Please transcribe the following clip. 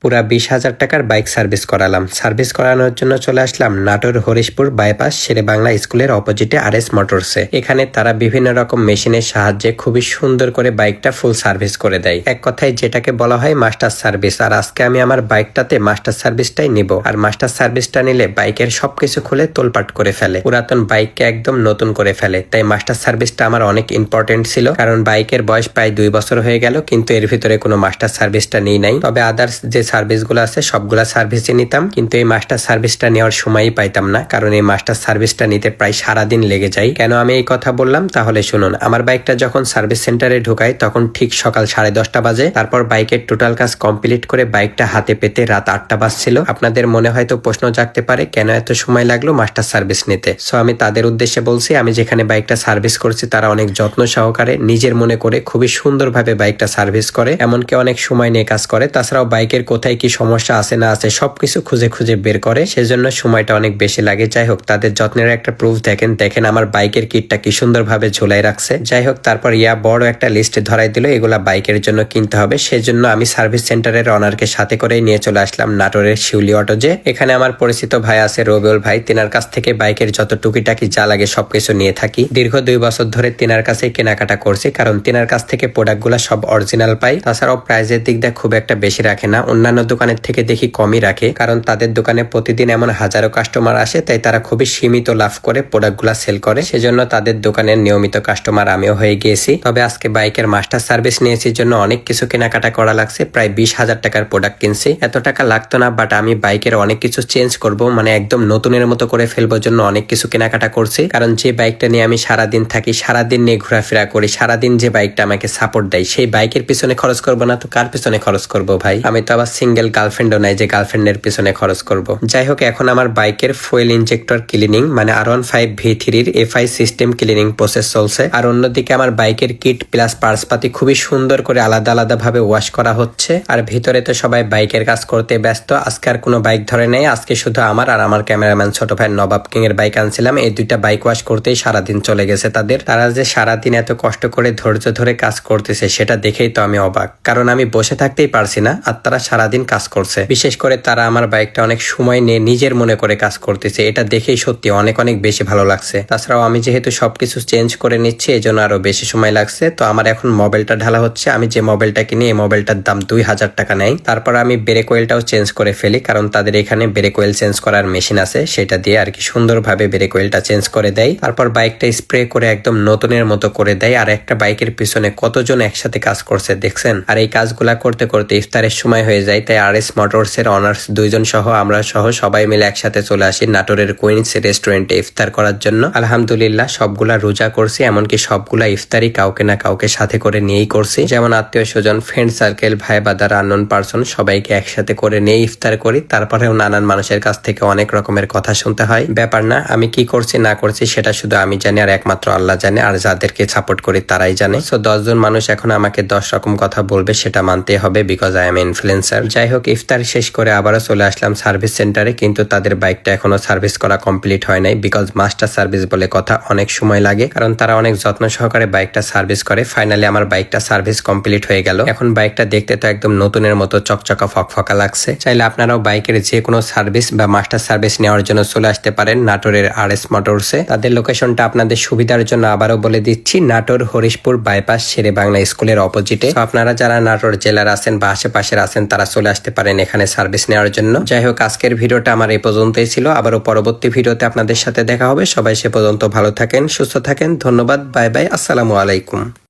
পুরা 20,000 টাকার bike service করালাম। সার্ভিস করানোর জন্য চলে আসলাম নাটোর হরিশপুর বাইপাস শেরে বাংলা স্কুলের অপোজিটে RS মোটরসে। এখানে তারা বিভিন্ন রকম মেশিনের সাহায্যে খুবই সুন্দর করে বাইকটা ফুল সার্ভিস করে দেয়। এক কথায় যেটাকে বলা হয় মাস্টার সার্ভিস। আর আজকে আমি আমার বাইকটাতে মাস্টার সার্ভিসটাই নিব। আর মাস্টার সার্ভিসটা নিলে বাইকের সবকিছু খুলে তোলপাট করে ফেলে, পুরাতন বাইককে একদম নতুন করে ফেলে। তাই মাস্টার সার্ভিসটা আমার অনেক ইম্পর্টেন্ট ছিল, কারণ বাইকের বয়স প্রায় 2 বছর হয়ে গেল, কিন্তু এর ভিতরে কোনো মাস্টার সার্ভিসটা নেই নাই। তবে আদার্স যে সার্ভিসগুলো আছে সবগুলা সার্ভিসই নিতাম, কিন্তু এই মাস্টার সার্ভিসটা নেওয়ার সময়ই পাইতাম না, কারণ এই মাস্টার সার্ভিসটা নিতে প্রায় সারাদিন লেগে যায়। কেন আমি এই কথা বললাম তাহলে শুনুন। আমার বাইকটা যখন সার্ভিস সেন্টারে ঢুকাই তখন ঠিক সকাল 10:30 বাজে। তারপর বাইকের টোটাল কাজ কমপ্লিট করে বাইকটা হাতে পেতে রাত 8টা বাজছিল। আপনাদের মনে হয়তো প্রশ্ন জাগতে পারে কেন এত সময় লাগলো মাস্টার সার্ভিস নিতে। সো আমি তাদের উদ্দেশ্যে বলছি, আমি যেখানে বাইকটা সার্ভিস করছি তারা অনেক যত্ন সহকারে নিজের মনে করে খুবই সুন্দরভাবে বাইকটা সার্ভিস করে, এমনকি অনেক সময় নিয়ে কাজ করে। তাছাড়াও বাইকের কোথায় কি সমস্যা আছে না আছে সবকিছু খুঁজে খুঁজে বের করে, সেজন্য সময়টা অনেক বেশি লাগে। যাই হোক, তাদের যত্নের একটা প্রুফ দেখেন আমার বাইকের কিটটা কি সুন্দরভাবে ঝোলাই রাখছে। যাই হোক, তারপর বড় একটা লিস্ট ধরাই দিল এগুলা বাইকের জন্য কিনতে হবে। সেজন্য আমি সার্ভিস সেন্টারের অনারকে সাথে করে নিয়ে চলে আসলাম নাটোরের শিউলি অটোজে। এখানে আমার পরিচিত ভাই আছে রবিউল ভাই, তিনার কাছ থেকে বাইকের যত টুকিটাকি যা লাগে সবকিছু নিয়ে থাকি। দীর্ঘ 2 বছর ধরে তিনার কাছে কেনাকাটা করছি, কারণ তিনার কাছ থেকে প্রোডাক্টগুলো সব অরিজিনাল পাই। তাছাড়াও প্রাইজের দিক দিয়ে খুব একটা বেশি রাখে না, অন্যান্য দোকানের থেকে দেখি কমই রাখে, কারণ তাদের দোকানে প্রতিদিন এমন হাজারো কাস্টমার আসে, তাই তারা খুবই সীমিত লাভ করে প্রোডাক্টগুলো সেল করে। সেজন্য তাদের দোকানের নিয়মিত কাস্টমার আমিও হয়ে গিয়েছি। তবে আজকে বাইকের মাস্টার সার্ভিস নিয়েছি জন্য অনেক কিছু কেনাকাটা করা লাগছে। প্রায় 20,000 টাকার প্রোডাক্ট কিনছি। এত টাকা লাগতো না, বাট আমি বাইকের অনেক কিছু চেঞ্জ করব, মানে একদম নতুনের মতো করে ফেলবার জন্য অনেক কিছু কেনাকাটা করছি। কারণ যে বাইকটা নিয়ে আমি সারাদিন থাকি, সারাদিন নিয়ে ঘোরাফেরা করি, সারাদিন যে বাইকটা আমাকে সাপোর্ট দেয়, সেই বাইকের পিছনে খরচ করবো না তো কার পিছনে খরচ করব ভাই? আমি তো আবার সিঙ্গেল গার্লফ্রেন্ডও নাই যে গার্লফ্রেন্ডের পিছনে খরচ করব। যাই হোক, এখন আমার বাইকের ফুয়েল ইনজেক্টর ক্লিনিং মানে R15 V3 এর FI সিস্টেম ক্লিনিং প্রসেস চলছে। আর অন্যদিকে আমার বাইকের কিট প্লাস পার্টসপাতি খুবই সুন্দর করে আলাদা আলাদা ভাবে ওয়াশ করা হচ্ছে। আর ভিতরে তো সবাই বাইকের কাজ করতে ব্যস্ত। আজকে আর কোনো বাইক ধরে নেই, আজকে শুধু আমার আর আমার ক্যামেরাম্যান ছোট ভাই নবাব কিং এর বাইক আনছিলাম। এই দুইটা বাইক ওয়াশ করতেই সারাদিন চলে গেছে তাদের। তারা যে সারাদিন এত কষ্ট করে ধৈর্য ধরে কাজ করতেছে সেটা দেখেই তো আমি অবাক, কারণ আমি বসে থাকতেই পারছি না, আর তারা সারাদিন কাজ করছে। বিশেষ করে তারা আমার বাইকটা অনেক সময় নিয়ে নিজের মনে করে কাজ করতেছে, এটা দেখেই সত্যি অনেক অনেক বেশি ভালো লাগছে। তাছাড়াও আমি যেহেতু সবকিছু চেঞ্জ করে নিচ্ছি এই জন্য আরো বেশি সময় লাগছে। তো আমার এখন মোবাইলটা ঢালা হচ্ছে। আমি যে মোবাইলটা কিনি এই মোবাইলটার দাম 2,000 টাকা নেয়। তারপর আমি ব্রেক অয়েলটাও চেঞ্জ করে ফেলি, কারণ তাদের এখানে ব্রেক অয়েল চেঞ্জ করার মেশিন আছে, সেটা দিয়ে আর কি সুন্দরভাবে ব্রেক অয়েলটা চেঞ্জ করে দেয়। তারপর বাইকটা স্প্রে করে একদম নতুনের মতো করে দেয়। আর একটা বাইকের পিছনে কতজন একসাথে কাজ করছে দেখছেন। আর এই কাজগুলা করতে করতে ইফতারের সময় হয়ে যায়, তাই RS মোটরস এর অনার্স 2 জন সহ আমরা সহ সবাই মিলে একসাথে চলে আসি নাটোরের কুইন্স রেস্টুরেন্টে ইফতার করার জন্য। আলহামদুলিল্লাহ সবগুলা রোজা করছি, এমনকি সবগুলা ইফতারি কাউকে না কাউকে সাথে করে নিয়েই করছি। যেমন আত্মীয় স্বজন, ফ্রেন্ড সার্কেল, ভাই বাদার, আননোন পার্সন সবাইকে একসাথে করে নিয়ে ইফতার করি। তারপরেও নানান মানুষের কাছ থেকে অনেক রকমের কথা শুনতে হয়। ব্যাপার না, আমি কি করছি না করছি সেটা শুধু আমি জানি আর একমাত্র আল্লাহ জানে, আর যাদেরকে সাপোর্ট করি তারাই জানে। সো 10 জন মানুষ এখন আমাকে 10 রকম কথা বলবে, সেটা মানতে হবে, বিকজ আই এম ইনফ্লুয়েন্সার। যাই হোক, ইফতার শেষ করে আবারও চলে আসলাম সার্ভিস সেন্টারে, কিন্তু তাদের বাইকটা এখনো সার্ভিস করা কমপ্লিট হয় নাই, বিকজ মাস্টার সার্ভিস বলে কথা, অনেক সময় লাগে, কারণ তারা অনেক যত্ন সহকারে বাইকটা সার্ভিস করে। ফাইনালি আমার বাইকটা সার্ভিস কমপ্লিট হয়ে গেল। এখন বাইকটা দেখতে তো একদম নতুনের মতো চকচকা ফকফকা লাগছে। চাইলে আপনারাও বাইকের যে কোনো সার্ভিস বা মাস্টার সার্ভিস নেওয়ার জন্য চলে আসতে পারেন নাটোরের RS মোটরসে। তাদের লোকেশনটা আপনাদের সুবিধার জন্য আবারও বলে দিচ্ছি, নাটোর হরিশপুর বাইপাস শেরে বাংলা স্কুলের অপোজিটে। আপনারা যারা নাটোর জেলার আছেন বা আশেপাশের আছেন তারা চলে আসতে পারেন এখানে সার্ভিস নেওয়ার জন্য। যাই হোক, আজকের ভিডিওটা আমার এই পর্যন্তই ছিল। আবারও পরবর্তী ভিডিওতে আপনাদের সাথে দেখা হবে। সবাই সে পর্যন্ত ভালো থাকেন, সুস্থ থাকেন। ধন্যবাদ, বাই বাই, আসসালামু আলাইকুম।